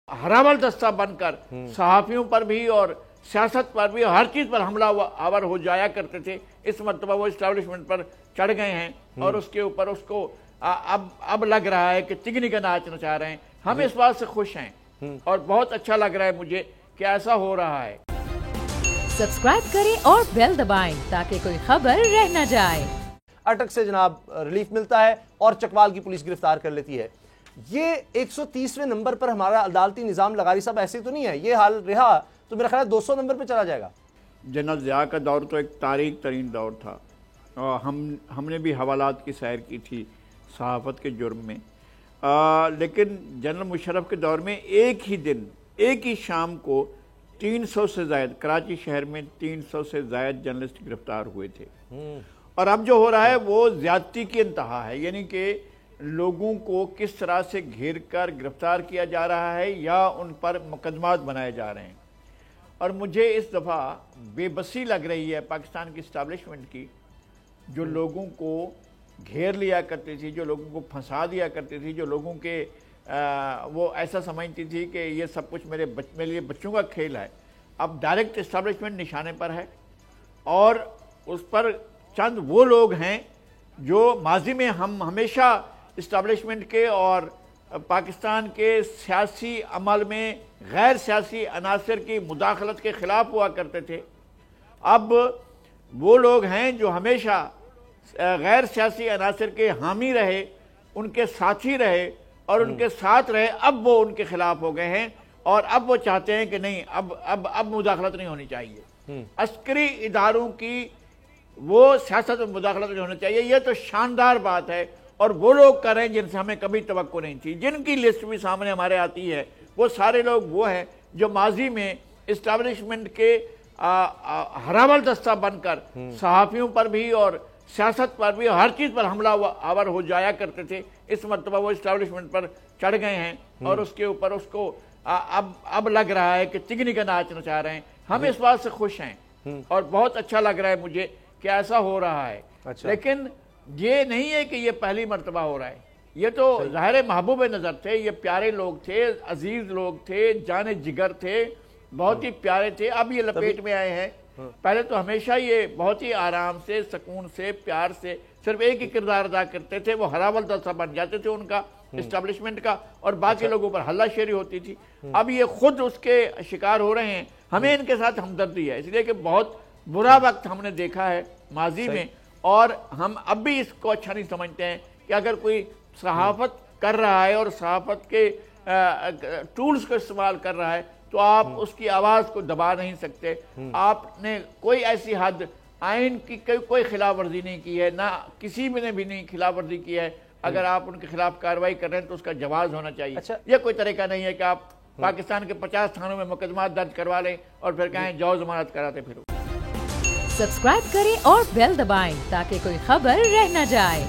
हरावल दस्ता बनकर सहाफियों पर भी और सियासत पर भी हर चीज पर हमला आवर हो जाया करते थे। इस मर्तबा वो इस्टेब्लिशमेंट पर चढ़ गए हैं और उसके ऊपर उसको अब लग रहा है कि तिगनी का नाच नचा रहे हैं। हम इस बात से खुश हैं और बहुत अच्छा लग रहा है मुझे कि ऐसा हो रहा है। सब्सक्राइब करें और बेल दबाएं ताकि कोई खबर रह न जाए। अटक से जनाब रिलीफ मिलता है और चकवाल की पुलिस गिरफ्तार कर लेती है। ये 130वें नंबर पर हमारा अदालती निज़ाम लगारी साहब ऐसे तो नहीं है, ये हाल रहा तो मेरा ख्याल 200 नंबर पे चला जाएगा। जनरल ज़िया का दौर तो एक तारीख तरीन दौर था और हमने भी हवालात की सैर की थी सहाफ़त के जुर्म में। लेकिन जनरल मुशर्रफ के दौर में एक ही दिन एक ही शाम को 300 से ज़ायद कराची शहर में 300 से ज़ायद जर्नलिस्ट गिरफ्तार हुए थे। और अब जो हो रहा है वो ज़्यादती की इंतहा है, यानी कि लोगों को किस तरह से घेर कर गिरफ्तार किया जा रहा है या उन पर मुकदमात बनाए जा रहे हैं। और मुझे इस दफ़ा बेबसी लग रही है पाकिस्तान की इस्टेब्लिशमेंट की, जो लोगों को घेर लिया करती थी, जो लोगों को फंसा दिया करती थी, जो लोगों के वो ऐसा समझती थी कि ये सब कुछ मेरे लिए बच्चों का खेल है। अब डायरेक्ट इस्टेब्लिशमेंट निशाने पर है और उस पर चंद वो लोग हैं जो माजी में हम हमेशा इस्टेब्लिशमेंट के और पाकिस्तान के सियासी अमल में गैर सियासी अनासर की मुदाखलत के ख़िलाफ़ हुआ करते थे। अब वो लोग हैं जो हमेशा गैर सियासी अनासर के हामी रहे, उनके साथी रहे और उनके साथ रहे। अब वो उनके ख़िलाफ़ हो गए हैं और अब वो चाहते हैं कि नहीं, अब मुदाखलत नहीं होनी चाहिए। अस्करी इदारों की वो सियासत में मुदाखलत नहीं होनी चाहिए। ये तो शानदार बात है और वो लोग कर रहे हैं जिनसे हमें कभी तवक्को नहीं थी। जिनकी लिस्ट भी सामने हमारे आती है वो सारे लोग वो हैं जो माजी में इस्टेब्लिशमेंट के हरावल दस्ता बनकर सहाफियों पर भी और सियासत पर भी हर चीज़ पर हमला आवर हो जाया करते थे। इस मर्तबा वो इस्टेब्लिशमेंट पर चढ़ गए हैं और उसके ऊपर उसको अब लग रहा है कि तिगनी का नाच नचा रहे हैं। हम इस बात से खुश हैं और बहुत अच्छा लग रहा है मुझे कि ऐसा हो रहा है। अच्छा। लेकिन ये नहीं है कि ये पहली मर्तबा हो रहा है। ये तो ज़ाहिर महबूब नज़र थे, ये प्यारे लोग थे, अजीज लोग थे, जाने जिगर थे, बहुत ही प्यारे थे। अब ये लपेट में आए हैं। पहले तो हमेशा ये बहुत ही आराम से, सुकून से, प्यार से सिर्फ एक ही किरदार अदा करते थे। वो हरावल दस्ता बन जाते थे उनका इस्टेब्लिशमेंट का और बाकी लोगों पर हल्लाशेरी होती थी। अब ये खुद उसके शिकार हो रहे हैं। हमें इनके साथ हमदर्दी है, इसलिए कि बहुत बुरा वक्त हमने देखा है माजी में और हम अब भी इसको अच्छा नहीं समझते हैं कि अगर कोई सहाफत कर रहा है और सहाफत के टूल्स को इस्तेमाल कर रहा है तो आप उसकी आवाज़ को दबा नहीं सकते। आपने कोई ऐसी हद आइन की कोई खिलाफ वर्जी नहीं की है, ना किसी ने भी नहीं खिलाफ वर्जी की है। अगर आप उनके खिलाफ कार्रवाई कर रहे हैं तो उसका जवाब होना चाहिए। अच्छा। यह कोई तरीका नहीं है कि आप पाकिस्तान के 50 थानों में मुकदमा दर्ज करवा लें और फिर कहें जाओ जमानत कराते फिरो। सब्सक्राइब करें और बेल दबाएं ताकि कोई खबर रह न जाए।